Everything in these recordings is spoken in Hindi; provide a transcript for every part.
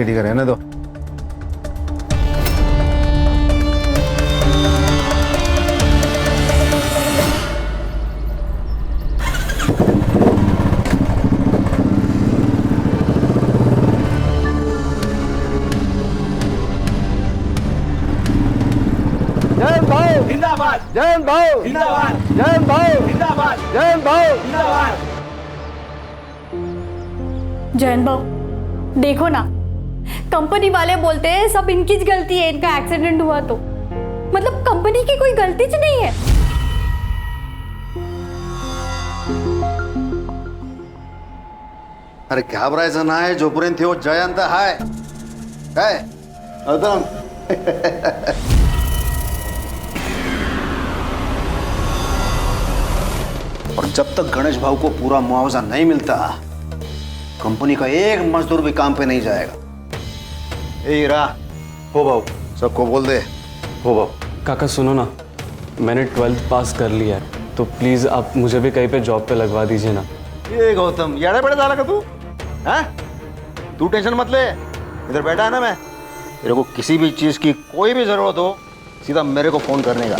ठीक है, रहने दो। जयंत भाऊ जिंदाबाद, जयंत भाऊ जिंदाबाद, जयंत भाऊ जिंदाबाद, जयंत भाऊ जिंदाबाद। जयंत भाऊ देखो ना, कंपनी वाले बोलते हैं सब इनकी गलती है, इनका एक्सीडेंट हुआ तो मतलब कंपनी की कोई गलती च नहीं है। अरे घाबरायचं नाही, जोपर्यंत हो जयंत हाय काय अदम। और जब तक गणेश भाऊ को पूरा मुआवजा नहीं मिलता, कंपनी का एक मजदूर भी काम पे नहीं जाएगा। ए हीरा, हो भाऊ, सबको बोल दे। हो बाबू। काका सुनो ना, मैंने 12th पास कर लिया है, तो प्लीज़ आप मुझे भी कहीं पे जॉब पे लगवा दीजिए ना। ये गौतम याड़े बड़े डाला का तू? हाँ? तू टेंशन मत ले, इधर बैठा है ना मैं। तेरे को किसी भी चीज की कोई भी जरूरत हो, सीधा मेरे को फोन करने का।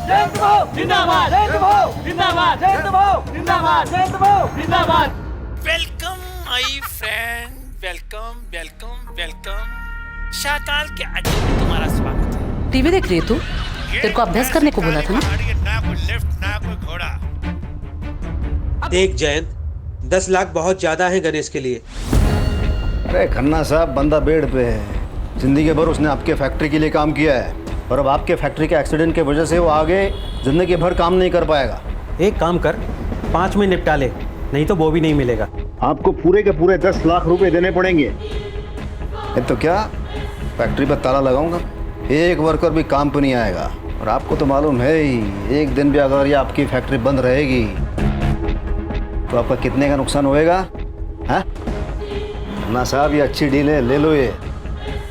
जयंत भाऊ जिंदाबाद, जयंत भाऊ जिंदाबाद, जयंत भाऊ जिंदाबाद, जयंत भाऊ जिंदाबाद। Welcome my friend, welcome welcome welcome. Shakal के अड्डे में तुम्हारा स्वागत है। टीवी देख रही है तू? तेरे को अभ्यास करने को बोला था ना? ना कोई लिफ्ट ना कोई घोड़ा। देख जयंत, 10 लाख बहुत ज्यादा है गणेश के लिए। अरे खन्ना साहब, बंदा बेड पे है, जिंदगी भर उसने आपके फैक्ट्री के लिए काम किया है, और अब आपके फैक्ट्री के एक्सीडेंट की वजह से वो आगे जिंदगी भर काम नहीं कर पाएगा। एक काम कर, 5 में निपटा ले, नहीं तो वो भी नहीं मिलेगा। आपको पूरे के पूरे 10 लाख रुपए देने पड़ेंगे। ये तो क्या, फैक्ट्री पर ताला लगाऊंगा, एक वर्कर भी काम पे नहीं आएगा। और आपको तो मालूम है ही, एक दिन भी अगर ये आपकी फैक्ट्री बंद रहेगी तो आपका कितने का नुकसान होएगा? हाँ ना साहब, ये अच्छी डील है, ले लो ये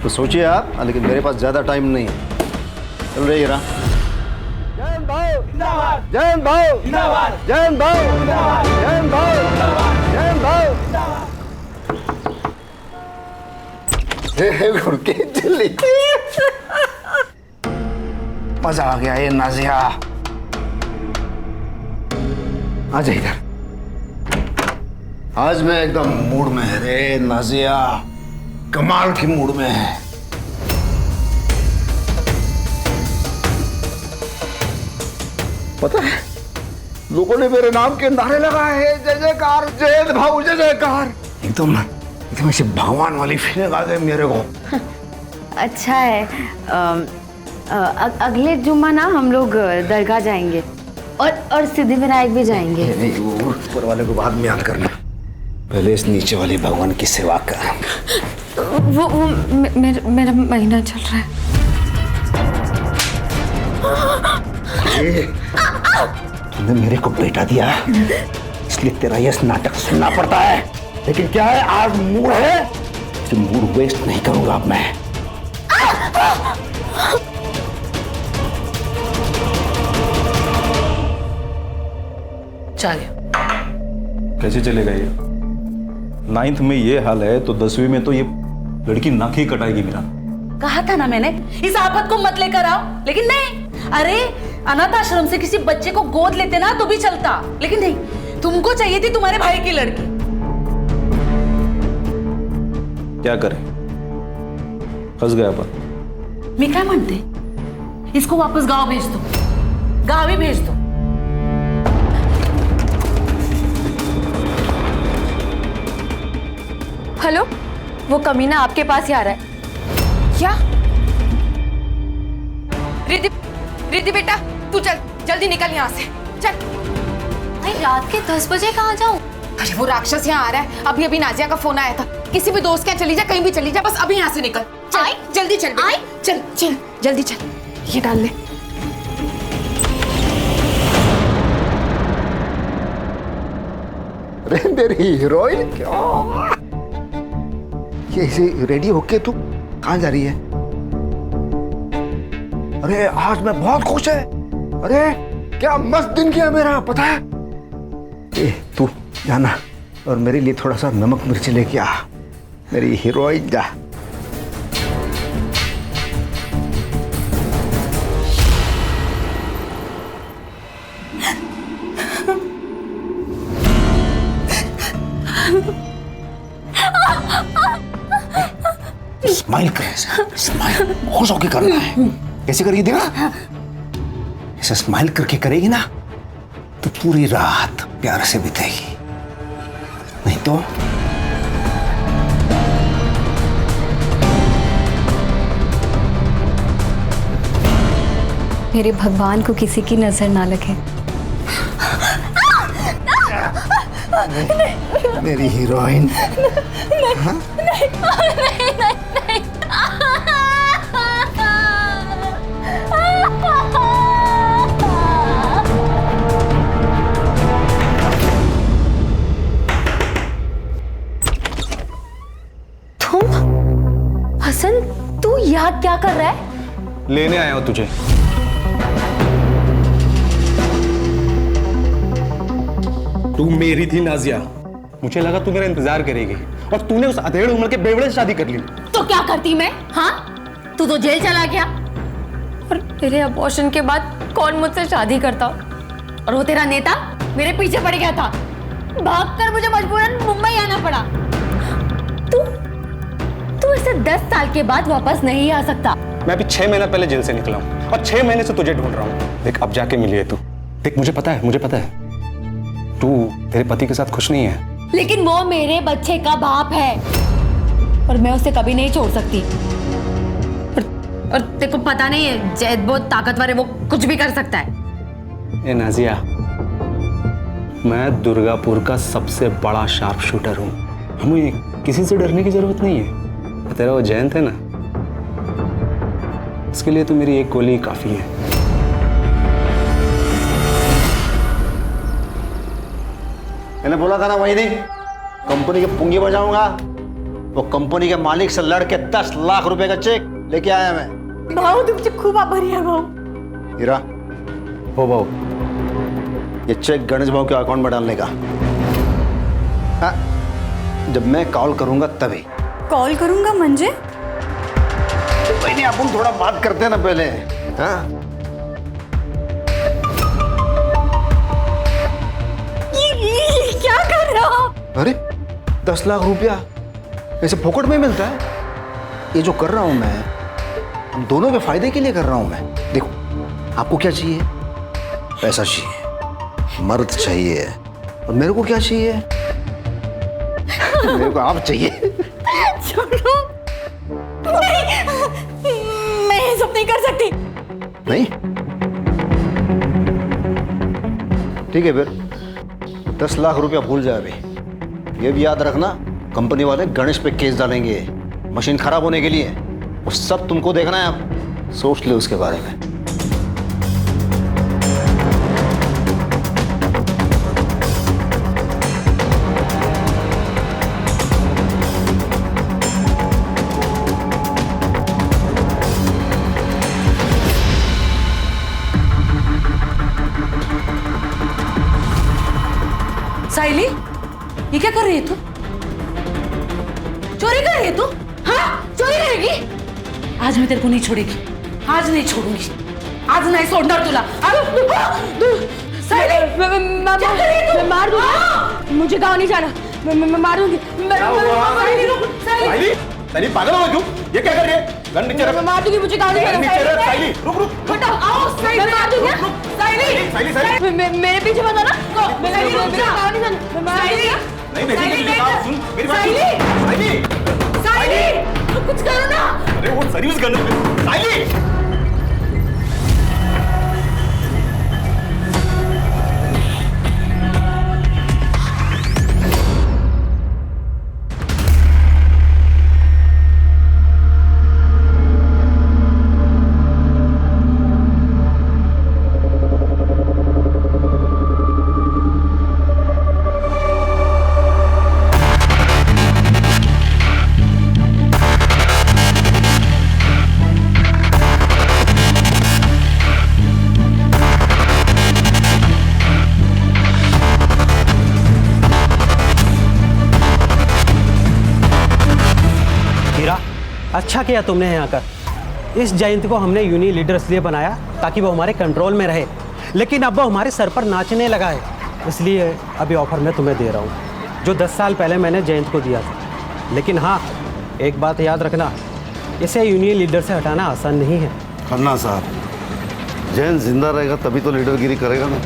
तो सोचिए आप। लेकिन मेरे पास ज़्यादा टाइम नहीं है, चल रही है। जयंत भाऊ जिंदाबाद, जयंत भाऊ जिंदाबाद, जयंत भाऊ जयंत भाऊ जयंत भाऊ घुड़के चली। मजा आ गया ये नाजिया, आ जा इधर। आज मैं एकदम मूड में है रे नाजिया, कमाल की मूड में है। पता है, लोगों ने मेरे नाम के नारे लगाए हैं, जय जयकार जयंत भाऊ जय जयकार। एकदम एकदम ऐसे भगवान वाली फीलिंग आ गई मेरे को। अच्छा है। अगले जुम्मा ना हम लोग दरगाह जाएंगे और सिद्धिविनायक भी जाएंगे। नहीं, वो ऊपर वाले को बाद में याद करना, पहले इस नीचे वाले भगवान की सेवा कर। वो मेरा महीना चल रहा है। तूने मेरे को बेटा दिया, इसलिए तेरा यह नाटक सुनना पड़ता है। लेकिन क्या है, आज मूड है, तो मूड वेस्ट नहीं करूंगा अब मैं। चल कैसे चलेगा ये? 9th में ये हाल है तो 10वीं में तो ये लड़की नाक ही कटाएगी मेरा। कहा था ना मैंने, इस आफत को मत लेकर आओ, लेकिन नहीं। अरे अनाथ आश्रम से किसी बच्चे को गोद लेते ना तो भी चलता, लेकिन नहीं, तुमको चाहिए थी तुम्हारे भाई की लड़की। क्या करें, फंस गया पर। मैं क्या मानते, इसको वापस गांव भेज दो, गांव ही भेज दो। हेलो, वो कमीना आपके पास ही आ रहा है। क्या? रिद्धि, रिद्धि बेटा, तू चल, जल्दी निकल यहाँ से, चल। भाई रात के 10 बजे कहाँ जाऊँ? अरे वो राक्षस यहाँ आ रहा है। अभी अभी नाजिया का फोन आया था, किसी भी दोस्त के यहाँ चली जा, कहीं भी चली जा, बस अभी यहाँ से निकल। चल, जल्दी चल, चल चल जल्दी चल, ये डाल ले। अरे मेरी हीरोइन, क्या ये ऐसे रेडी होके तू कहाँ जा रही है? अरे आज मैं बहुत खुश है। अरे क्या मस्त दिन किया मेरा, पता है? ए तू जाना और मेरे लिए थोड़ा सा नमक मिर्ची लेके आ, मेरी हीरोइन जा। स्माइल कर, स्माइल खुश होके करना है। कैसे करिए देखा? ऐसे स्माइल करके करेगी ना तो पूरी रात प्यार से बिताएगी, नहीं तो मेरे भगवान को किसी की नजर ना लगे। मेरी हीरोइन। हाँ? हसन, तू यहाँ क्या कर रहा है? लेने आया हूं तुझे। तू मेरी थी नाजिया, मुझे लगा तू मेरा इंतजार करेगी और तूने उस अधेड़ उम्र के बेवड़े से शादी कर ली। तो क्या करती मैं? हाँ, तू तो जेल चला गया। और तेरे अबॉर्शन के बाद कौन मुझसे शादी करता? और वो तेरा नेता मेरे पीछे पड़ गया था, भागकर मुझे मजबूरन मुंबई आना पड़ा। तू ऐसे 10 साल के बाद वापस नहीं आ सकता। मैं अभी 6 महीना पहले जेल से निकला हूँ और 6 महीने से तुझे ढूंढ रहा हूँ। देख, अब जाके मिली है तू। देख, मुझे पता है तू तेरे पति के साथ खुश नहीं है, लेकिन वो मेरे बच्चे का बाप है और मैं उसे कभी नहीं छोड़ सकती। और तेरे को पता नहीं है, जैद बहुत ताकतवर है, वो कुछ भी कर सकता है। ए नाजिया, मैं दुर्गापुर का सबसे बड़ा शार्प शूटर हूँ। हमें किसी से डरने की जरूरत नहीं है। तेरा वो जयंत है ना, इसके लिए तो मेरी एक गोली काफी है। मैंने बोला था ना मोहिनी, कंपनी के पुंगी बजाऊंगा। वो कंपनी के मालिक से लड़के 10 लाख रुपए का चेक लेके आया मैं। भाऊ तुमसे खूब आभारी है भाऊ। हीरा, हो भाऊ, ये चेक गणेश भाऊ के अकाउंट में डालने का। हाँ, जब मैं कॉल करूंगा तभी। कॉल करूंगा म्हणजे? नहीं, अपन थोड़ा बात करते हैं ना पहले। हाँ, ये क्या कर रहा हो? अरे 10 लाख रुपया ऐसे फोकट में मिलता है? ये जो कर रहा हूं मैं, हम दोनों के फायदे के लिए कर रहा हूं मैं। देखो, आपको क्या चाहिए? पैसा चाहिए, मर्द चाहिए, और मेरे को क्या चाहिए? मेरे को आप चाहिए। छोड़ो, नहीं, मैं ये सब नहीं कर सकती। नहीं? ठीक है फिर 10 लाख रुपया भूल जाए। अभी ये भी याद रखना, कंपनी वाले गणेश पे केस डालेंगे मशीन खराब होने के लिए। वो सब तुमको देखना है, आप सोच लो उसके बारे में। साइली, ये क्या कर रही है तू? चोरी कर रही है तू? हाँ, चोरी करेगी? आज मैं तेरे को नहीं छोड़ेगी, आज नहीं छोड़ूंगी, आज नहीं छोड़ना तुला। साइली, मैं मार दूंगी, मुझे गाँव नहीं जाना, मैं मार दूंगी। साइली, पागल हो तू? ये क्या कर रही है? गन नीचे रख। मैं मार दूंगी, मुझे गाँव नहीं जाना। साइली, रुक। हटाओ, आओ, मैं मार दूंगी। साइली, मेरे पीछे मत आना। मैं गाँव नहीं जाना, मैं मार दूंगी। साइली, कुछ करो ना। अरे वो सर्विस गन पे। साइली, अच्छा किया तुमने यहाँ आकर। इस जयंत को हमने यूनियन लीडर इसलिए बनाया ताकि वो हमारे कंट्रोल में रहे, लेकिन अब वो हमारे सर पर नाचने लगा है। इसलिए अभी ऑफर मैं तुम्हें दे रहा हूँ जो 10 साल पहले मैंने जयंत को दिया था। लेकिन हाँ, एक बात याद रखना, इसे यूनियन लीडर से हटाना आसान नहीं है। खन्ना साहब, जयंत जिंदा रहेगा तभी तो लीडरगिरी करेगा ना।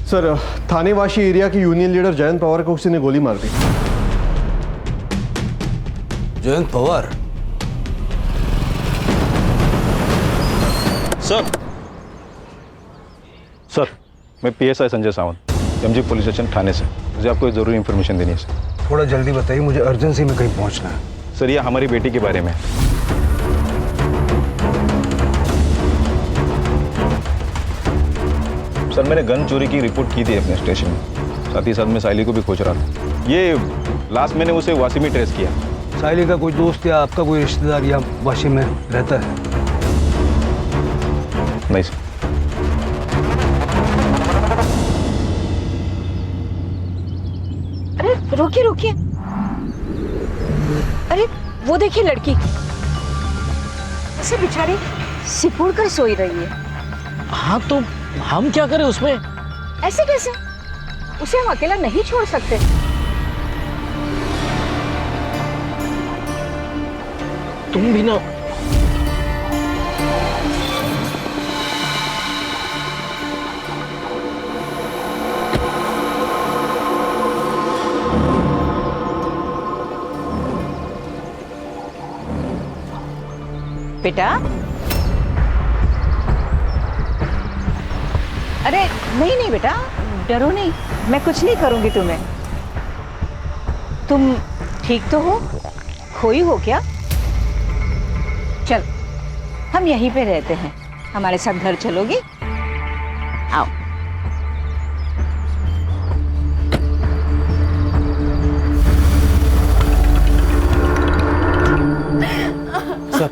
सर, थानेवासी एरिया के यूनियन लीडर जयंत पवार को किसी ने गोली मार दी। जयंत पवार? सर, मैं PSI Sanjay Sawant, MG police station Thane से। मुझे आपको एक जरूरी इन्फॉर्मेशन देनी है सर। थोड़ा जल्दी बताइए, मुझे अर्जेंसी में कहीं पहुंचना है। सर, ये हमारी बेटी के बारे में। सर, मैंने गन चोरी की रिपोर्ट की थी अपने स्टेशन में, साथ ही साथ मैं साइली को भी खोज रहा था। ये लास्ट मैंने उसे वासी में ट्रेस किया। साइली का कोई दोस्त या आपका कोई रिश्तेदार या वाशी में रहता है? नहीं सर। अरे रुकिए रुकिए, अरे वो देखिए लड़की, ऐसे बेचारी सिकुड़ कर सोई रही है। हाँ तो हम क्या करें उसमें? ऐसे कैसे? उसे हम अकेला नहीं छोड़ सकते। तुम भी ना। बेटा, अरे नहीं नहीं बेटा, डरो नहीं, मैं कुछ नहीं करूंगी तुम्हें। तुम ठीक तो हो? खोई हो क्या? चल, हम यहीं पे रहते हैं, हमारे साथ घर चलोगी? आओ। सर,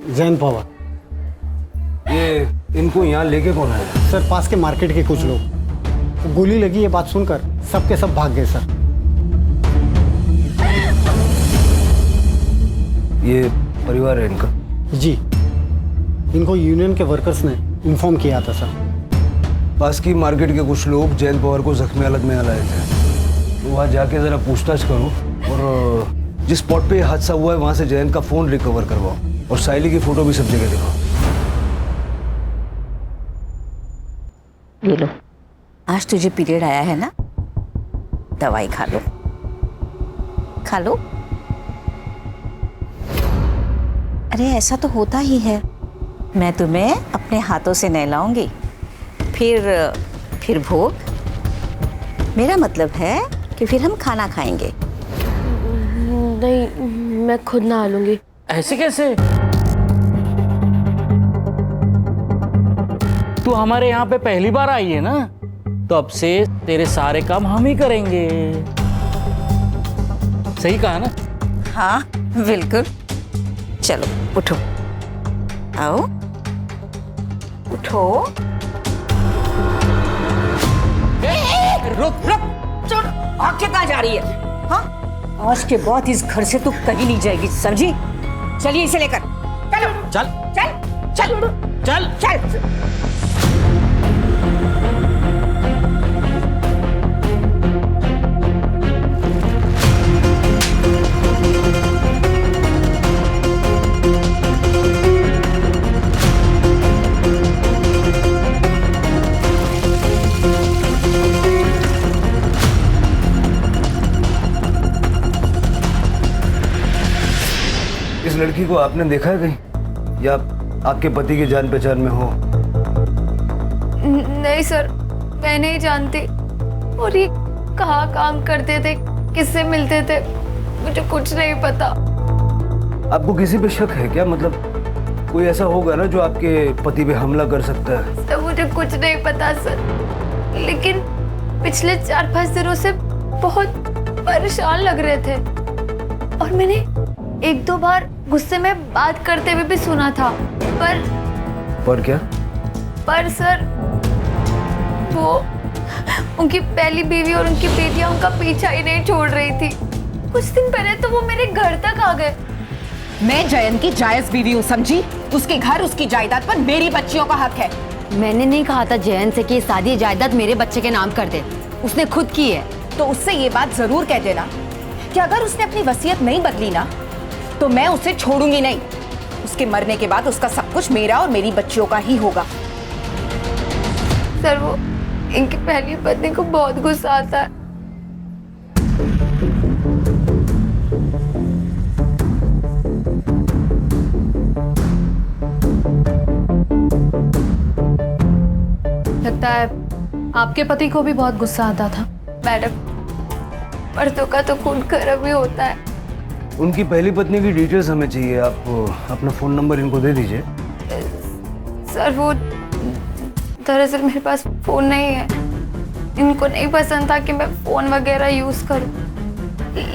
जयंत पवार। ये इनको यहाँ लेके कौन आया? सर, पास के मार्केट के कुछ लोग। गोली लगी, ये बात सुनकर सब के सब भाग गए सर। ये परिवार है इनका? जी, इनको यूनियन के वर्कर्स ने इन्फॉर्म किया था सर। पास की मार्केट के कुछ लोग जयंत पवार को जख्मी हालत में लाए थे। तो वहाँ जाके जरा पूछताछ करो और जिस स्पॉट पे हादसा हुआ है वहाँ से जयंत का फोन रिकवर करवाओ और साइली की फोटो भी सब जगह दिखाओ। ये लो, आज तुझे पीरियड आया है ना, दवाई खा लो, खा लो। अरे ऐसा तो होता ही है, मैं तुम्हें अपने हाथों से नहलाऊंगी, फिर भोग। मेरा मतलब है कि फिर हम खाना खाएंगे। नहीं, मैं खुद नहा लूंगी। ऐसे कैसे? तू हमारे यहाँ पे पहली बार आई है ना, तो अब से तेरे सारे काम हम ही करेंगे। सही कहा ना? हाँ बिल्कुल। चलो उठो, आओ उठो। रुक रुक, चल, भाग के कहाँ जा रही है? हाँ, आज के बाद इस घर से तू कहीं नहीं जाएगी, समझी? चलिए इसे लेकर चलो। चल चल चल चल चल। इस लड़की को आपने देखा है कहीं, या आपके पति की जान पहचान में हो? नहीं सर, मैं नहीं जानती। और ये कहाँ काम करते थे किससे मिलते थे मुझे कुछ नहीं पता। आपको किसी पे शक है क्या? मतलब कोई ऐसा होगा ना जो आपके पति पे हमला कर सकता है? सर मुझे कुछ नहीं पता सर, लेकिन पिछले 4-5 दिनों से बहुत परेशान लग रहे थे और मैंने 1-2 बार गुस्से में बात करते हुए भी सुना था। पर क्या? पर सर वो उनकी पहली बीवी और उनकी बेटियां उनका पीछा ही नहीं छोड़ रही थी। कुछ दिन पहले तो वो मेरे घर तक आ गए। मैं जयंत की जायज बीवी हूँ, समझी? उसके घर उसकी जायदाद पर मेरी बच्चियों का हक है। मैंने नहीं कहा था जयंत से कि ये सारी जायदाद मेरे बच्चे के नाम कर दे, उसने खुद की है। तो उससे ये बात जरूर कह देना कि अगर उसने अपनी वसीयत नहीं बदली ना तो मैं उसे छोड़ूंगी नहीं। उसके मरने के बाद उसका सब कुछ मेरा और मेरी बच्चियों का ही होगा। सर वो इनकी पहली पत्नी को बहुत गुस्सा आता है। लगता है आपके पति को भी बहुत गुस्सा आता था। मैडम, मर्दों का तो खून गर्म ही होता है। उनकी पहली पत्नी की डिटेल्स हमें चाहिए। आप अपना फोन नंबर इनको दे दीजिए। सर वो दरअसल मेरे पास फोन नहीं है। इनको नहीं पसंद था कि मैं फोन वगैरह यूज करूं,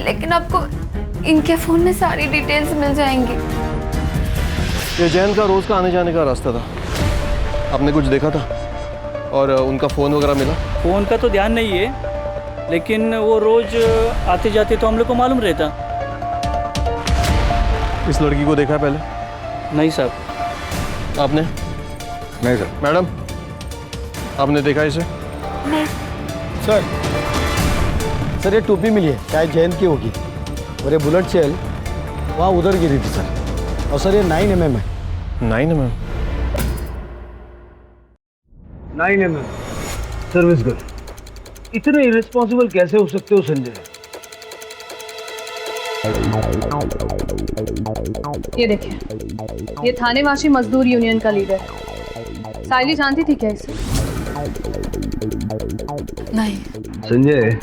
लेकिन आपको इनके फोन में सारी डिटेल्स मिल जाएंगी। ये जैन का रोज का आने जाने का रास्ता था, आपने कुछ देखा था? और उनका फ़ोन वगैरह मिला? फ़ोन का तो ध्यान नहीं है, लेकिन वो रोज आते जाते तो हम लोग को मालूम रहता। इस लड़की को देखा है पहले? नहीं साहब। आपने? नहीं सर। मैडम, आपने देखा इसे? नहीं सर ये टोपी मिली है, शायद जयंत की होगी। और ये बुलेट शेल वहाँ उधर गिरी थी सर। और सर ये 9mm है। 9mm? 9mm service girl. इतने इरेस्पॉन्सिबल कैसे हो सकते हो संजय? ये देखिए, ये थानेवासी मजदूर यूनियन का लीडर है। साइली जानती थी क्या इसे? नहीं। संजय,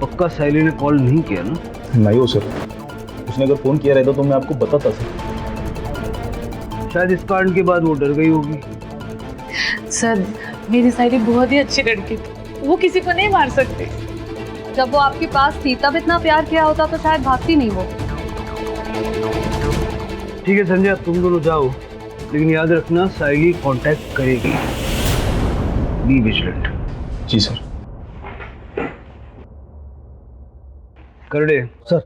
पक्का साइली ने कॉल नहीं किया ना? नहीं हो सर, उसने अगर फोन किया रहता तो मैं आपको बताता सर। शायद इस कांड के बाद वो डर गई होगी। सर मेरी साइली बहुत ही अच्छी लड़की थी, वो किसी को नहीं मार सकती। जब वो आपके पास थी तब इतना प्यार किया होता तो शायद भागती नहीं वो। ठीक है संजय, तुम दोनों जाओ, लेकिन याद रखना साइली कांटेक्ट करेगी। Be vigilant. जी सर। करडे सर,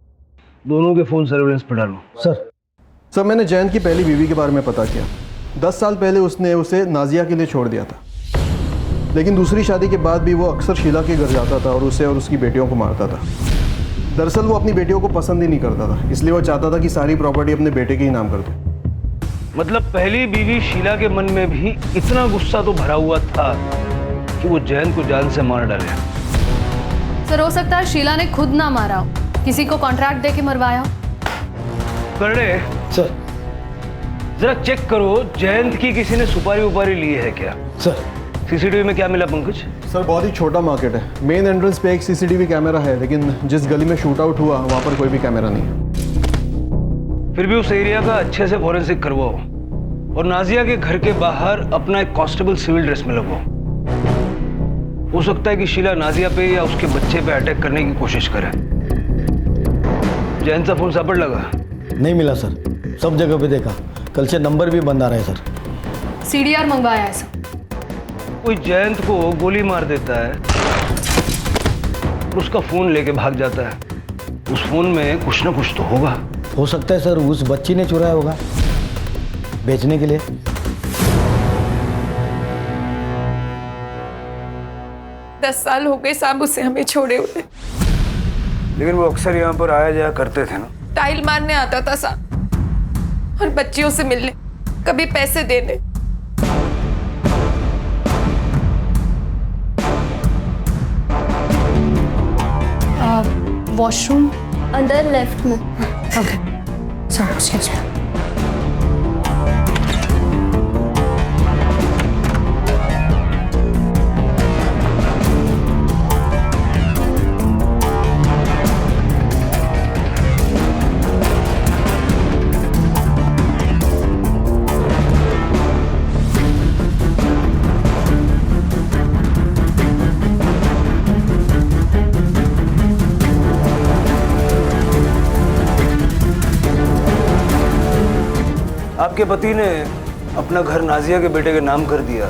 दोनों के फोन सर्वेलेंस पर डालो। सर मैंने जैन की पहली बीवी के बारे में पता किया। 10 साल पहले उसने उसे नाजिया के लिए छोड़ दिया था, लेकिन दूसरी शादी के बाद भी वो अक्सर शीला के घर जाता था और उसे और उसकी बेटियों को मारता था। दरअसल वो अपनी बेटियों को पसंद ही नहीं करता था, इसलिए वो चाहता था कि सारी प्रॉपर्टी अपने बेटे के ही नाम कर दे। मतलब पहली बीवी शीला के मन में भी इतना गुस्सा तो भरा हुआ था कि वो जैन को जान से मार डाले। सर हो सकता है शीला ने खुद ना मारा हो, किसी को कॉन्ट्रैक्ट देके मरवाया हो। करडे सर, जरा चेक करो जयंत की किसी ने सुपारी उपारी ली है क्या? सर सीसीटीवी में क्या मिला पंकज? सर बहुत ही छोटा मार्केट है, मेन एंट्रेंस पे एक सीसीटीवी कैमरा है, लेकिन जिस गली में शूट आउट हुआ वहाँ पर कोई भी कैमरा नहीं है। फिर भी उस एरिया का अच्छे से फॉरेंसिक करवाओ और नाजिया के घर के बाहर अपना एक कांस्टेबल सिविल ड्रेस में लगवाओ। हो सकता है कि शीला नाजिया पे या उसके बच्चे पे अटैक करने की कोशिश करे। जयंत का फोन सापड़ लगा? नहीं मिला सर, सब जगह पे देखा, कल से नंबर भी बंद आ रहा है सर। सीडीआर मंगवाया है सर। कोई जयंत को गोली मार देता है और उसका फोन लेके भाग जाता है, उस फोन में कुछ ना कुछ तो होगा। हो सकता है सर उस बच्ची ने चुराया होगा बेचने के लिए। दस साल हो गए साहब उसे हमें छोड़े हुए, लेकिन वो अक्सर यहाँ पर आया जाया करते थे ना। टाइल मारने आता था साहब और बच्चियों से मिलने, कभी पैसे देने। वॉशरूम अंदर लेफ्ट में। Okay sir, excuse me. आपके पति ने अपना घर नाजिया के बेटे के नाम कर दिया,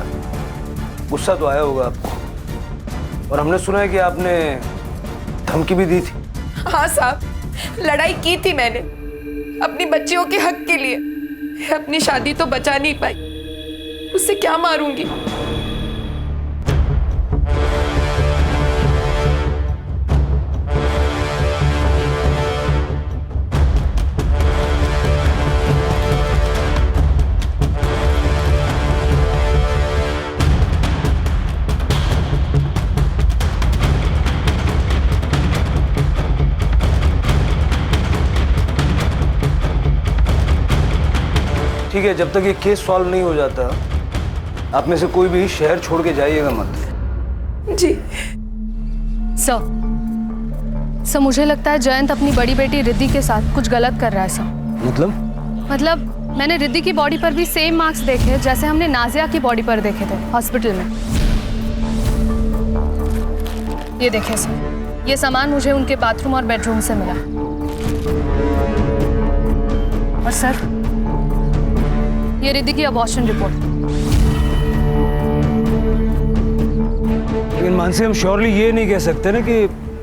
गुस्सा तो आया होगा आपको। और हमने सुना है कि आपने धमकी भी दी थी। हाँ साहब, लड़ाई की थी मैंने अपनी बच्चियों के हक के लिए। अपनी शादी तो बचा नहीं पाई, उससे क्या मारूंगी। ठीक है, जब तक ये केस सॉल्व नहीं हो जाता आप में से कोई भी शहर छोड़ के जाइएगा मत। जी सर, मुझे लगता है जयंत अपनी बड़ी बेटी रिद्धि के साथ कुछ गलत कर रहा है सर। मतलब मैंने रिद्धि की बॉडी पर भी सेम मार्क्स देखे जैसे हमने नाजिया की बॉडी पर देखे थे हॉस्पिटल में। ये देखें सर, ये सामान मुझे उनके बाथरूम और बेडरूम से मिला। और सर, ये रिद्धि की अबॉर्शन रिपोर्ट। लेकिन मानसी, हम श्योरली ये नहीं कह सकते ना कि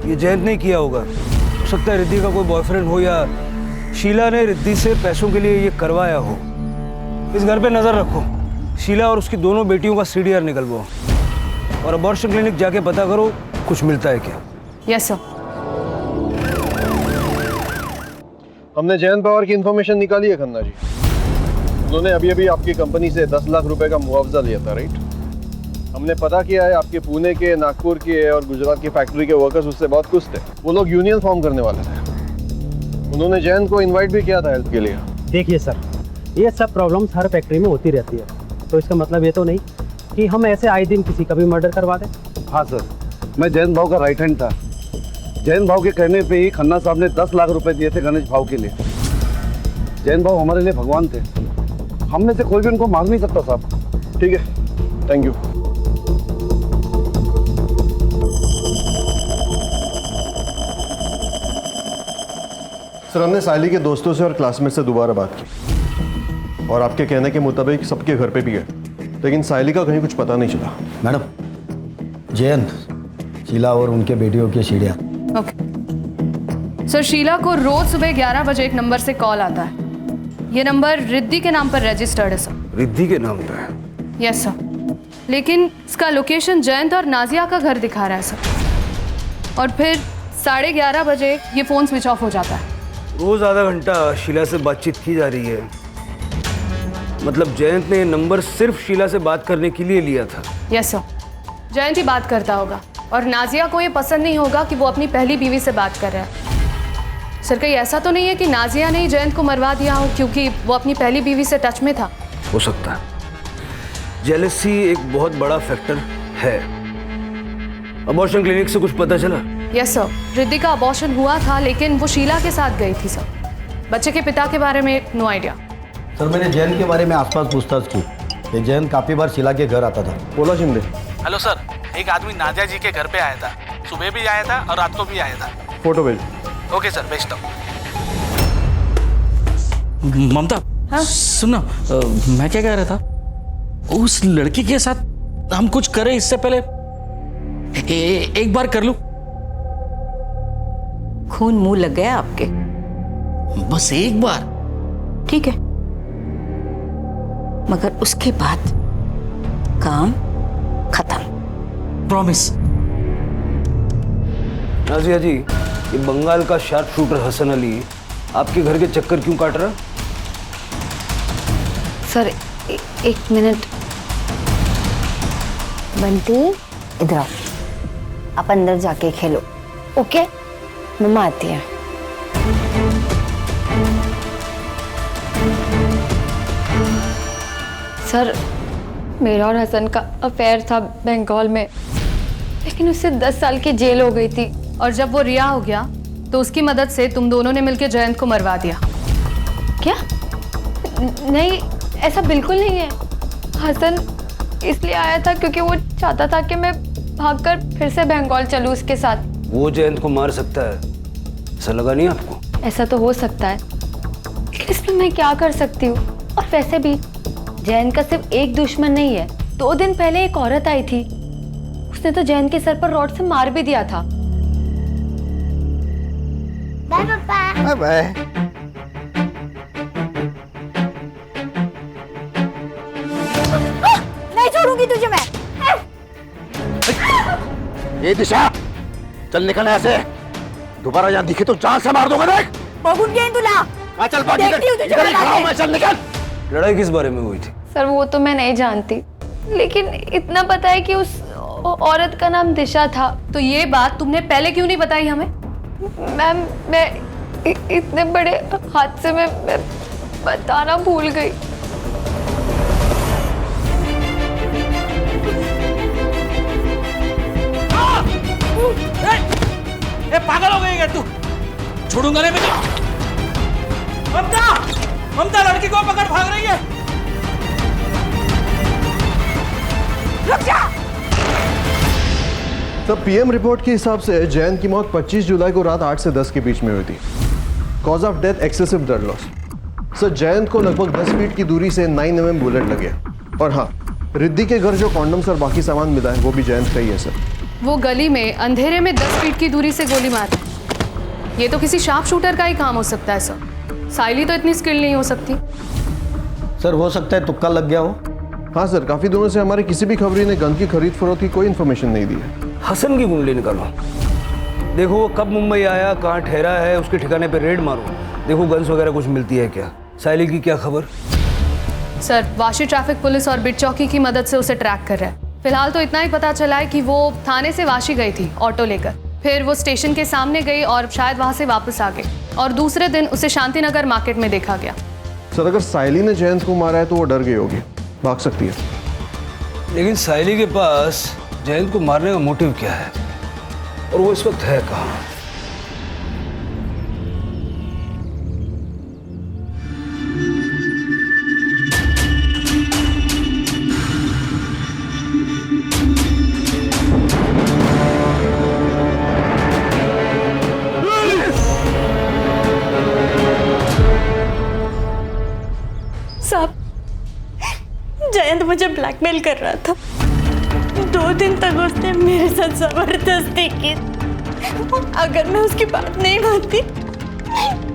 ये जयंत ने किया होगा। हो सकता है रिद्धि का कोई बॉयफ्रेंड हो या शीला ने रिद्धि से पैसों के लिए ये करवाया हो। इस घर पे नजर रखो, शीला और उसकी दोनों बेटियों का CDR निकलवाओ और अबॉर्शन क्लिनिक जाके पता करो कुछ मिलता है क्या। Yes sir. हमने जयंत पवार की इंफॉर्मेशन निकाली है खन्ना जी। उन्होंने अभी अभी आपकी कंपनी से 10 लाख रुपए का मुआवजा लिया था, राइट? हमने पता किया है आपके पुणे के, नागपुर के और गुजरात की फैक्ट्री के वर्कर्स उससे बहुत खुश थे। वो लोग यूनियन फॉर्म करने वाले थे। उन्होंने जयंत को इनवाइट भी किया था हेल्प के लिए। देखिए सर, ये सब प्रॉब्लम्स हर फैक्ट्री में होती रहती है, तो इसका मतलब ये तो नहीं कि हम ऐसे आए दिन किसी का भी मर्डर करवा दें। हाँ सर, मैं जयंत भाव का राइट हैंड था। जयंत भाव के कहने पे ही खन्ना साहब ने 10 लाख रुपए दिए थे गणेश भाव के लिए। जयंत भाव हमारे लिए भगवान थे, हम में से कोई भी उनको मार नहीं सकता साहब। ठीक है, थैंक यू। सर, हमने साइली के दोस्तों से और क्लासमेट से दोबारा बात की और आपके कहने के मुताबिक सबके घर पे भी गए, लेकिन साइली का कहीं कुछ पता नहीं चला। मैडम, जयंत, शीला और उनके बेटियों के सीढ़ियाँ। ओके सर, शीला को रोज सुबह 11 बजे एक नंबर से कॉल आता है। ये नंबर रिद्धि के नाम पर रजिस्टर्ड है सर। रिद्धि के नाम पे? यस सर, लेकिन इसका लोकेशन जयंत और नाजिया का घर दिखा रहा है सर। और फिर 11:30 बजे ये फ़ोन स्विच ऑफ हो जाता है। रोज आधा घंटा शीला से बातचीत की जा रही है। मतलब जयंत ने ये नंबर सिर्फ शीला से बात करने के लिए लिया था। यस सर, जयंत ही बात करता होगा और नाजिया को ये पसंद नहीं होगा कि वो अपनी पहली बीवी से बात कर रहा है। सर, कहीं ऐसा तो नहीं है कि नाजिया ने ही जयंत को मरवा दिया हो क्योंकि वो अपनी पहली बीवी से टच में था? हो सकता है। जेलसी एक बहुत बड़ा फैक्टर है। अबॉर्शन क्लिनिक से कुछ पता चला? यस सर, रिद्धि का अबॉर्शन हुआ था लेकिन वो शीला के साथ गई थी सर। बच्चे के पिता के बारे में नो आइडिया। सर, मैंने जयंत के बारे में आसपास पूछताछ की कि जयंत काफी बार शीला के घर आता था। बोला शिंदे। हेलो सर, एक आदमी नादिया जी के घर पे आया था। सुबह भी आया था और रात को भी आया था। फोटो भेज। ओके सर, भेजता हूँ। ममता, हाँ? सुनो, मैं क्या कह रहा था, उस लड़की के साथ हम कुछ करें इससे पहले एक बार कर लूं। खून मुंह लग गया आपके? बस एक बार। ठीक है, मगर उसके बाद काम खत्म। प्रॉमिस। नाजिया जी, ये बंगाल का शार्प शूटर हसन अली आपके घर के चक्कर क्यों काट रहा? सर, एक मिनट। बंटी, इधर आओ, आप अंदर जाके खेलो। ओके, मम्मा आती है। सर, मेरा और हसन का अफेयर था बंगाल में, लेकिन उससे 10 साल की जेल हो गई थी। और जब वो रिहा हो गया तो उसकी मदद से तुम दोनों ने मिलकर जयंत को मरवा दिया। क्या? नहीं, ऐसा बिल्कुल नहीं है। हसन इसलिए आया था क्योंकि वो चाहता था कि मैं भागकर फिर से बंगाल चलूं उसके साथ। वो जयंत को मार सकता है, ऐसा लगा नहीं आपको? ऐसा तो हो सकता है, लेकिन इसमें मैं क्या कर सकती हूँ? और वैसे भी जयंत का सिर्फ एक दुश्मन नहीं है। 2 दिन पहले एक औरत आई थी, उसने तो जयंत के सर पर रॉड से मार भी दिया था। बाय पापा। बाय। नहीं छोड़ूंगी तुझे मैं। ये दिशा, चल निकल यहाँ से। दोबारा यहाँ दिखे तो जान से मार दूंगा। देख बबून गई तुला। चल भाग, इधर ही खड़ा हूं मैं, चल निकल। लड़ाई किस बारे में हुई थी? सर वो तो मैं नहीं जानती, लेकिन इतना पता है कि उस औरत का नाम दिशा था। तो ये बात तुमने पहले क्यों नहीं बताई हमें? मैम मैं इतने बड़े हादसे में मैं बताना भूल गई। ए पागल हो गई क्या तू? छोड़ूंगा नहीं मैं। ममता, ममता लड़की को पकड़, भाग रही है। रुक जा। तब पीएम रिपोर्ट के हिसाब से जयंत की मौत 25 जुलाई को रात 8 से 10 के बीच में हुई थी। Cause of death excessive blood loss. Sir Jayant को लगभग 10 फीट की दूरी से 9 mm बुलेट लगे। और हाँ, रिद्धि के घर जो कॉन्डम्स और बाकी सामान मिला है वो भी जयंत का ही है सर। वो गली में अंधेरे में 10 फीट की दूरी से गोली मारी। ये तो किसी शार्प शूटर का ही काम हो सकता है सर। साइली तो इतनी स्किल नहीं हो सकती। सर हो सकता है तुक्का लग गया हो। हाँ सर, काफी दिनों से हमारे किसी भी खबरी ने गन की खरीद फरोख्त की कोई इन्फॉर्मेशन नहीं दी है। हसन की कुंडली निकालो, देखो वो कब मुंबई आया, कहाँ ठहरा है, उसके ठिकाने पे रेड मारो, देखो गन्स वगैरह कुछ मिलती है क्या। साइली की क्या खबर? सर वाशी ट्रैफिक पुलिस और बिट चौकी की मदद से उसे ट्रैक कर रहा है। फिलहाल तो इतना ही पता चला है कि वो थाने से वाशी गई थी ऑटो लेकर, फिर वो स्टेशन के सामने गई और शायद वहां से वापस आ गई, और दूसरे दिन उसे शांतिनगर मार्केट में देखा गया। सर अगर साइली ने जयंत को मारा है तो वो डर गई होगी, भाग सकती है। लेकिन साइली के पास जयंत को मारने का मोटिव क्या है, और वो इस वक्त है कहाँ? साहब, जयंत मुझे ब्लैकमेल कर रहा था। 2 दिन तक उसने मेरे साथ जबरदस्ती की। अगर मैं उसकी बात नहीं मानती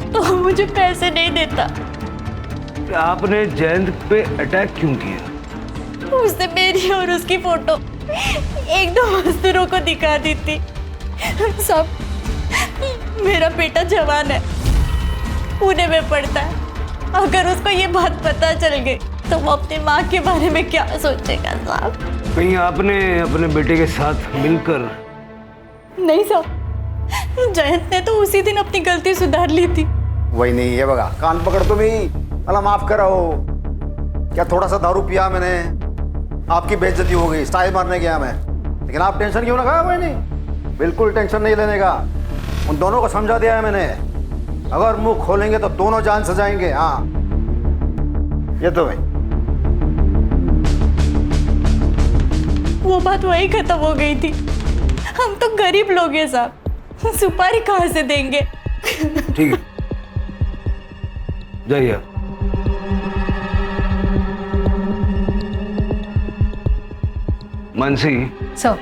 तो वो मुझे पैसे नहीं देता। आपने जयंत पे अटैक क्यों किया? उसने मेरी और उसकी फोटो 1-2 मजदूरों को दिखा दी थी। साहब, मेरा बेटा जवान है, पुणे में पढ़ता है। अगर उसको ये बात पता चल गई तो वो अपनी माँ के बारे में क्या सोचेगा साहब? कहीं आपने अपने बेटे के साथ मिलकर? नहीं साहब, जयंत ने तो उसी दिन अपनी गलती सुधार ली थी। वही नहीं है बगा, कान पकड़ तुम ही। अल्लाह माफ करो, क्या थोड़ा सा दारू पिया मैंने, आपकी बेइज्जती हो गई, स्टाइल मारने गया मैं। लेकिन आप टेंशन क्यों लगा? वही नहीं, बिल्कुल टेंशन नहीं लेने का। उन दोनों को समझा दिया है मैंने, अगर मुंह खोलेंगे तो दोनों जान से जाएंगे। हाँ ये तो भाई वो बात वही खत्म हो गई थी। हम तो गरीब लोग हैं साहब, सुपारी कहाँ से देंगे? ठीक है, जाइए। मानसी सर,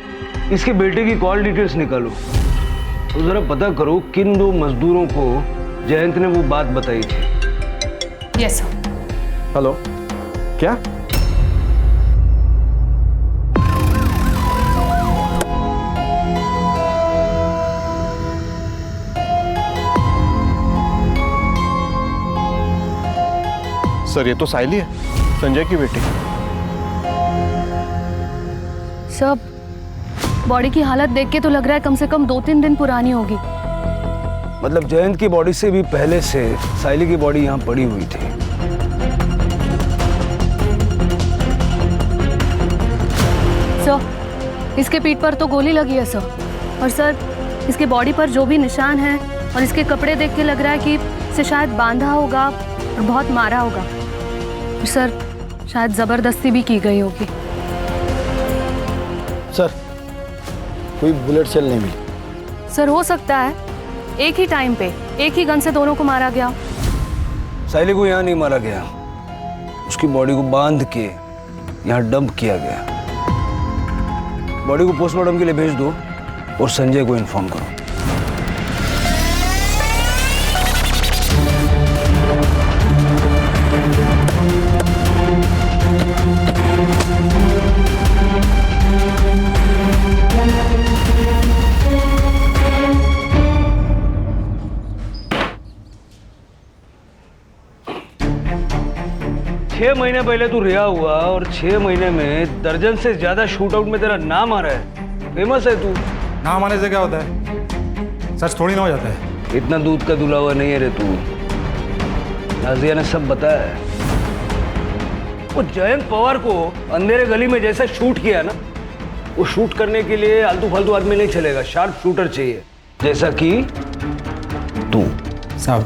इसके बेटे की कॉल डिटेल्स निकालो तो जरा पता करो किन 2 मजदूरों को जयंत ने वो बात बताई थी। Yes sir. हेलो, क्या? सर ये तो साइली है, संजय की बेटी। सब बॉडी की हालत देख के तो लग रहा है कम से कम 2-3 दिन पुरानी होगी। मतलब जयंत की बॉडी से भी पहले से साइली की बॉडी यहाँ पड़ी हुई थी। सर इसके पीठ पर तो गोली लगी है सर, और सर इसके बॉडी पर जो भी निशान है और इसके कपड़े देख के लग रहा है कि इसे शायद बांधा होगा और बहुत मारा होगा। और सर शायद जबरदस्ती भी की गई होगी। सर कोई बुलेट सेल नहीं मिली। सर हो सकता है एक ही टाइम पे एक ही गन से दोनों को मारा गया। साइली को यहाँ नहीं मारा गया, उसकी बॉडी को बांध के यहाँ डंप किया गया। बॉडी को पोस्टमार्टम के लिए भेज दो और संजय को इन्फॉर्म करो। 6 महीने पहले तू रिहा हुआ और 6 महीने में दर्जन से ज्यादा शूट आउट में तेरा नाम आ रहा है। फेमस है तू। नाम आने से क्या होता है? सच थोड़ी ना हो जाता है। इतना दूध का दुला हुआ नहीं है रे तू। नाजिया ने सब बताया है। वो जयंत पवार को अंधेरे गली में जैसा शूट किया ना, वो शूट करने के लिए आलतू फालतू आदमी नहीं चलेगा, शार्प शूटर चाहिए, जैसा कि तू। साहब,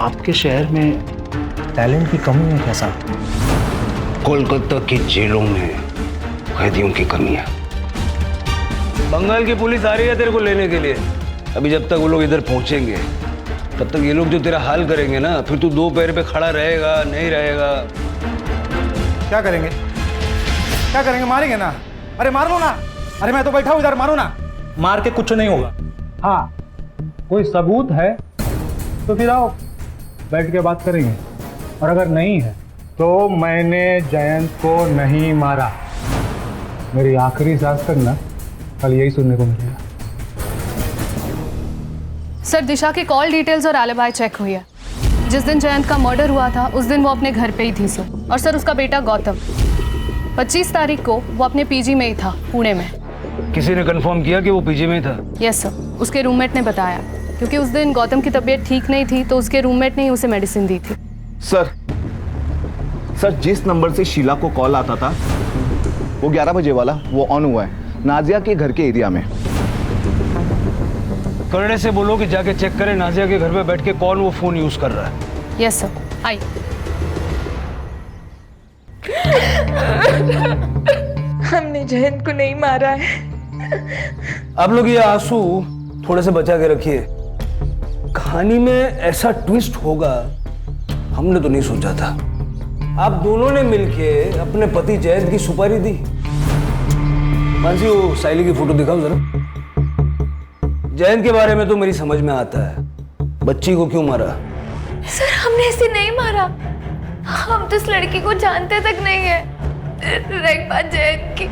आपके शहर में टैलेंट की कमी है क्या साहब? कोलकाता की जेलों में कैदियों की कमी है। बंगाल की पुलिस आ रही है तेरे को लेने के लिए। अभी जब तक वो लोग इधर पहुंचेंगे तब तक ये लोग जो तेरा हाल करेंगे ना, फिर तू 2 पैर पे खड़ा रहेगा नहीं रहेगा। क्या करेंगे? क्या करेंगे? मारेंगे ना? अरे मार लो ना। अरे मैं तो बैठा हूँ इधर, मारो ना। मार के कुछ नहीं होगा। हाँ, कोई सबूत है तो फिर आओ, बैठ के बात करेंगे। और अगर नहीं है तो मैंने जयंत को नहीं मारा। मेरी आखिरी सांस तक ना कल यही सुनने को मिलेगा। सर, दिशा की कॉल डिटेल्स और एलिबाई चेक हुई है। जिस दिन जयंत का मर्डर हुआ था उस दिन वो अपने घर पे ही थी सर। और सर, उसका बेटा गौतम 25 तारीख को वो अपने पीजी में ही था, पुणे में। किसी ने कंफर्म किया कि वो पीजी में था? यस सर, उसके रूममेट ने बताया, क्योंकि उस दिन गौतम की तबीयत ठीक नहीं थी तो उसके रूममेट ने ही उसे मेडिसिन दी थी। सर, जिस नंबर से शीला को कॉल आता था वो 11 बजे वाला वो ऑन हुआ है नाजिया के घर के एरिया में। करने से बोलो कि जाके चेक करें नाजिया के घर पे बैठ के कौन वो फोन यूज कर रहा है। यस सर, आइए। हमने जयंत को नहीं मारा है। आप लोग ये आंसू थोड़े से बचा के रखिए। कहानी में ऐसा ट्विस्ट होगा हमने तो नहीं सोचा था। आप दोनों ने मिलके अपने पति जयंत की सुपारी दी। मानसी, वो साइली की फोटो दिखाओ जरा। जयंत के बारे में तो मेरी समझ में आता है, बच्ची को क्यों मारा? सर, हमने इसे नहीं मारा। हम तो इस लड़की को जानते तक नहीं है। एक बात जयंत की,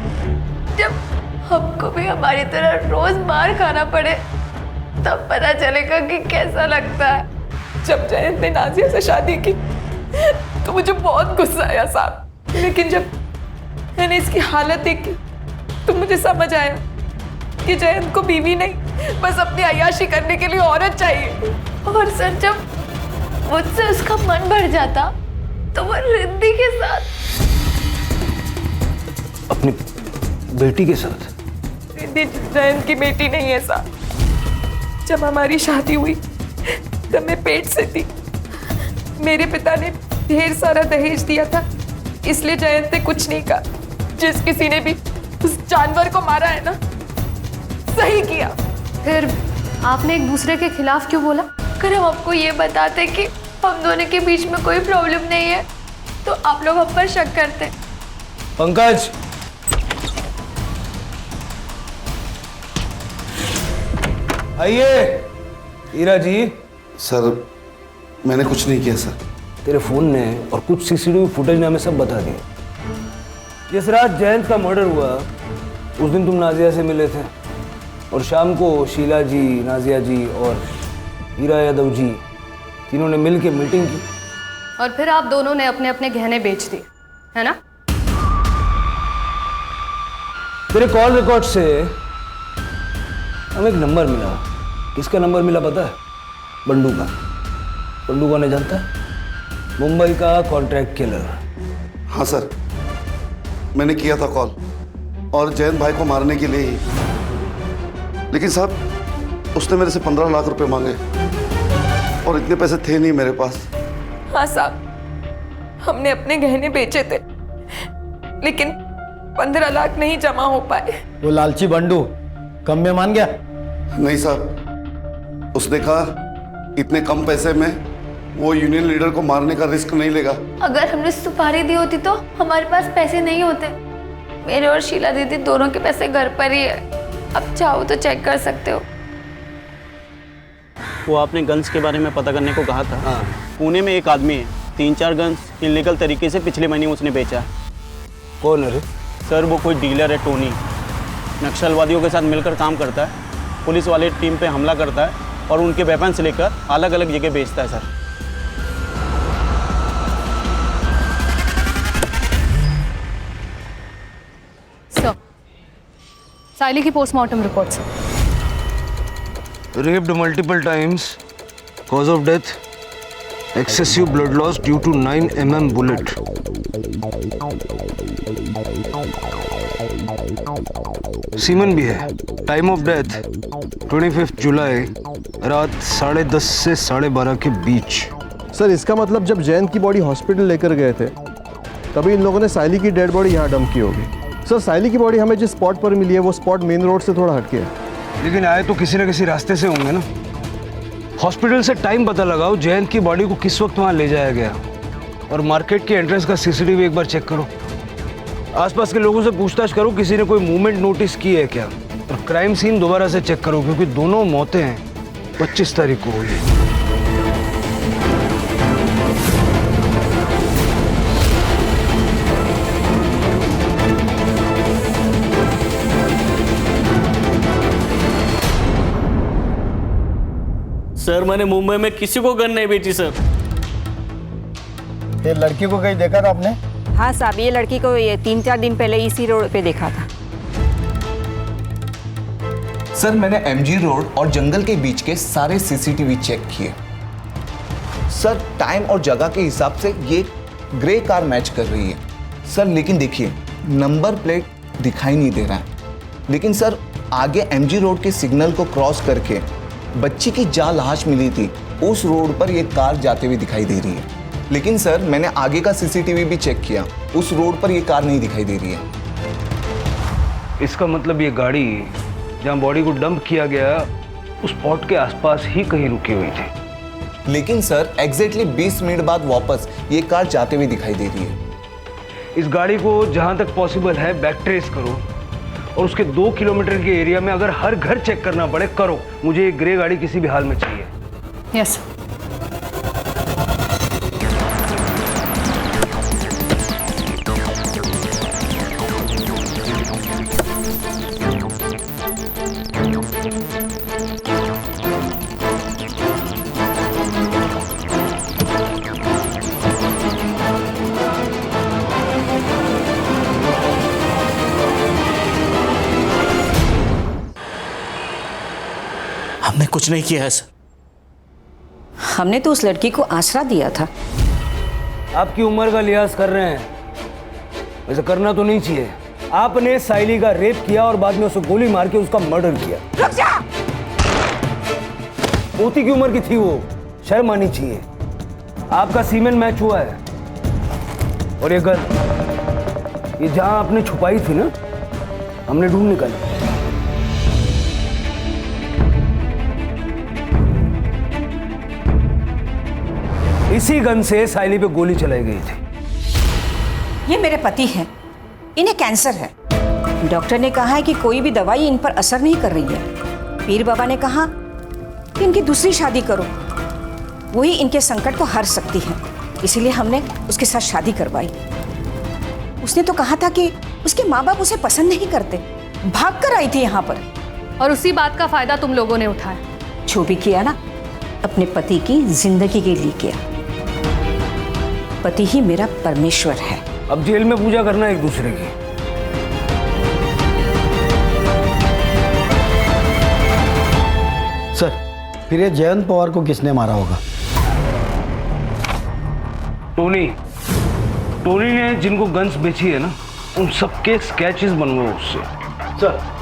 जब हमको भी हमारी तरह रोज मार खाना पड़े तब पता चलेगा कि कैसा लगता है। जब जयंत ने नाजिया से शादी की तो मुझे बहुत गुस्सा आया साहब, लेकिन जब मैंने इसकी हालत देखी तो मुझे समझ आया कि जयंत को बीवी नहीं, बस अपनी अय्याशी करने के लिए औरत चाहिए। और सर, जब मुझसे उसका मन भर जाता तो वो रिद्धि के साथ, अपनी बेटी के साथ। रिद्धि जयंत की बेटी नहीं है साहब। जब हमारी शादी हुई तब मैं पेट से थी। मेरे पिता ने ढेर सारा दहेज दिया था, इसलिए जयंत ने कुछ नहीं कहा। जिस किसी ने भी उस जानवर को मारा है ना, सही किया। फिर आपने एक दूसरे के खिलाफ क्यों बोला? अगर हम आपको ये बताते कि हम दोनों के बीच में कोई प्रॉब्लम नहीं है तो आप लोग हम पर शक करते। पंकज, आइए। हीरा जी। सर, मैंने कुछ नहीं किया सर। तेरे फोन ने और कुछ सीसीटीवी फुटेज ने हमें सब बता दिया। जिस रात जयंत का मर्डर हुआ उस दिन तुम नाजिया से मिले थे और शाम को शीला जी, नाजिया जी और हीरा यादव जी तीनों ने मिलकर मीटिंग की। और फिर आप दोनों ने अपने अपने गहने बेच दिए, है ना? तेरे कॉल रिकॉर्ड से हमें एक नंबर मिला। किसका नंबर मिला पता है? बंडू का। बंडू कौन है जानता है? मुंबई का कॉन्ट्रैक्ट किलर। हाँ सर, मैंने किया था कॉल और जयंत भाई को मारने के लिए ही। लेकिन साहब, उसने मेरे से 15 लाख रुपए मांगे और इतने पैसे थे नहीं मेरे पास। हाँ साहब, हमने अपने गहने बेचे थे लेकिन 15 लाख नहीं जमा हो पाए। वो लालची बंडू कम में मान गया? नहीं साहब, उसने कहा इतने कम पैसे में वो यूनियन लीडर को मारने का रिस्क नहीं लेगा। अगर हमने सुपारी दी होती तो हमारे पास पैसे नहीं होते। मेरे और शीला दीदी दोनों के पैसे घर पर ही है। अब चाहो तो चेक कर सकते हो। वो आपने गन्स के बारे में पता करने को कहा था। पुणे में एक आदमी है, 3-4 गन्स इनलीगल तरीके से पिछले महीने उसने बेचा। कौन है? सर वो कोई डीलर है, टोनी। नक्सलवादियों के साथ मिलकर काम करता है, पुलिस वाले टीम पे हमला करता है और उनके वेपन्स लेकर अलग अलग जगह बेचता है सर। सर, साइली की postmortem report sir. Raped multiple times. Cause of death: excessive blood loss due to 9 mm bullet. Semen भी है। टाइम ऑफ डेथ 25 जुलाई रात 10:30 से 12:30 के बीच। सर इसका मतलब जब जयंत की बॉडी हॉस्पिटल लेकर गए थे तभी इन लोगों ने साइली की डेड बॉडी यहाँ डंप की होगी। सर साइली की बॉडी हमें जिस स्पॉट पर मिली है वो स्पॉट मेन रोड से थोड़ा हटके है। लेकिन आए तो किसी न किसी रास्ते से होंगे ना। हॉस्पिटल से टाइम पता लगाओ, जयंत की बॉडी को किस वक्त वहाँ ले जाया गया, और मार्केट के एंट्रेंस का सीसीटीवी एक बार चेक करो। आसपास के लोगों से पूछताछ करो किसी ने कोई मूवमेंट नोटिस की है क्या, और क्राइम सीन दोबारा से चेक करो क्योंकि दोनों मौतें 25 तारीख को हुई है। सर मैंने मुंबई में किसी को गन नहीं बेची सर। ये लड़की को कहीं देखा था आपने? हाँ साहब, ये लड़की को ये 3-4 दिन पहले इसी रोड पे देखा था। सर मैंने एमजी रोड और जंगल के बीच के सारे सीसीटीवी चेक किए। सर टाइम और जगह के हिसाब से ये ग्रे कार मैच कर रही है सर, लेकिन देखिए नंबर प्लेट दिखाई नहीं दे रहा है। लेकिन सर आगे एमजी रोड के सिग्नल को क्रॉस करके बच्ची की जान लाश मिली थी, उस रोड पर ये कार जाते हुए दिखाई दे रही है। लेकिन सर मैंने आगे का सीसीटीवी भी चेक किया, उस रोड पर ये कार नहीं दिखाई दे रही है। इसका मतलब ये गाड़ी जहाँ बॉडी को डंप किया गया उस स्पॉट के आसपास ही कहीं रुकी हुई थी। लेकिन सर एग्जैक्टली 20 मिनट बाद वापस ये कार जाते हुए दिखाई दे रही है। इस गाड़ी को जहाँ तक पॉसिबल है बैक ट्रेस करो, और उसके 2 किलोमीटर के एरिया में अगर हर घर चेक करना पड़े करो। मुझे एक ग्रे गाड़ी किसी भी हाल में चाहिए। यस हमने कुछ नहीं किया है सर। हमने तो उस लड़की को आसरा दिया था। आपकी उम्र का लिहाज कर रहे हैं, वैसे करना तो नहीं चाहिए। आपने साइली का रेप किया और बाद में उसे गोली मार के उसका मर्डर किया। रुक जा! पोती की उम्र की थी वो, शर्म आनी चाहिए। आपका सीमेन मैच हुआ है, और ये गन ये जहां आपने छुपाई थी ना, हमने ढूंढ निकाली। इसी गन से साइली पे गोली चलाई गई थी। ये मेरे पति हैं, इन्हें कैंसर है। डॉक्टर ने कहा है कि कोई भी दवाई इन पर असर नहीं कर रही है। पीर बाबा ने कहा कि इनकी दूसरी शादी करो, वही इनके संकट को हर सकती है। इसीलिए हमने उसके साथ शादी करवाई। उसने तो कहा था कि उसके माँ बाप उसे पसंद नहीं करते, भाग कर आई थी यहाँ पर। और उसी बात का फायदा तुम लोगों ने उठाया। जो भी किया ना, अपने पति की जिंदगी के लिए किया। पति ही मेरा परमेश्वर है। अब जेल में पूजा करना एक दूसरे की। सर फिर ये जयंत पवार को किसने मारा होगा? टोनी ने जिनको गन्स बेची है ना, उन सबके स्केचेस बनवाओ उससे। सर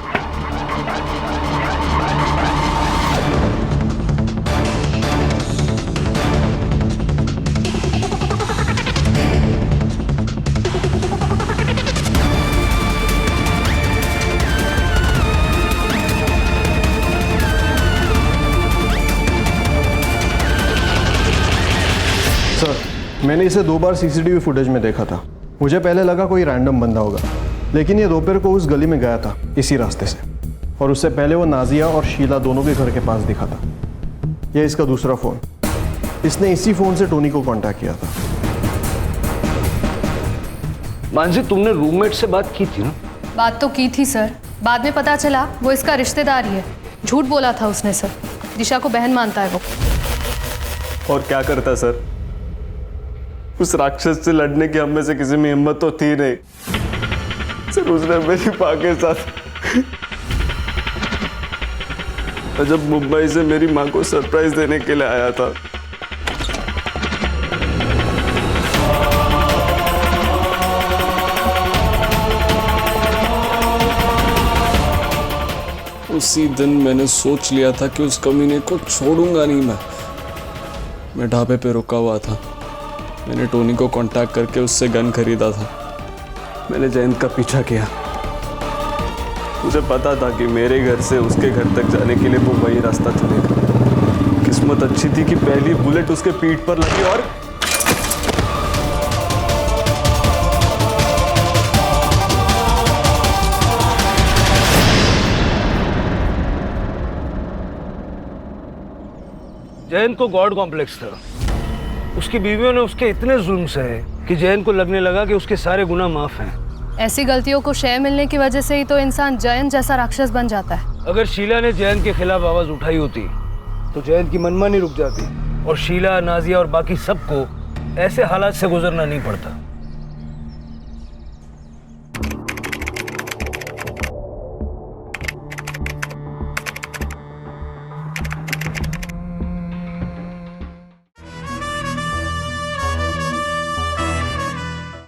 मैंने इसे 2 बार सीसीटीवी फुटेज में देखा था। मुझे पहले लगा कोई रैंडम बंदा होगा, लेकिन ये दोपहर को उस गली में गया था इसी रास्ते से, और उससे पहले वो नाजिया और शीला दोनों के घर के पास दिखा था। यह इसका दूसरा फ़ोन, इसने इसी फ़ोन से टोनी को कांटेक्ट किया था। मानसी, तुमने रूममेट से बात की थी ना? बात तो की थी सर, बाद में पता चला वो इसका रिश्तेदार ही है। झूठ बोला था उसने सर, दिशा को बहन मानता है वो। और क्या करता सर, उस राक्षस से लड़ने की हम में से किसी में हिम्मत तो थी नहीं सर। उसने मेरी माँ के साथ, जब मुंबई से मेरी माँ को सरप्राइज देने के लिए आया था, उसी दिन मैंने सोच लिया था कि उस कमीने को छोड़ूंगा नहीं। मैं ढाबे पे रुका हुआ था। मैंने टोनी को कांटेक्ट करके उससे गन खरीदा था। मैंने जयंत का पीछा किया। मुझे पता था कि मेरे घर से उसके घर तक जाने के लिए वो वही रास्ता चलेगा। किस्मत अच्छी थी कि पहली बुलेट उसके पीठ पर लगी और जयंत को गॉड कॉम्प्लेक्स था। उसकी बीवियों ने उसके इतने जुल्म सहे कि जयंत को लगने लगा कि उसके सारे गुनाह माफ हैं। ऐसी गलतियों को शय मिलने की वजह से ही तो इंसान जयंत जैसा राक्षस बन जाता है। अगर शीला ने जयंत के खिलाफ आवाज उठाई होती तो जयंत की मनमानी रुक जाती और शीला, नाजिया और बाकी सबको ऐसे हालात से गुजरना नहीं पड़ता।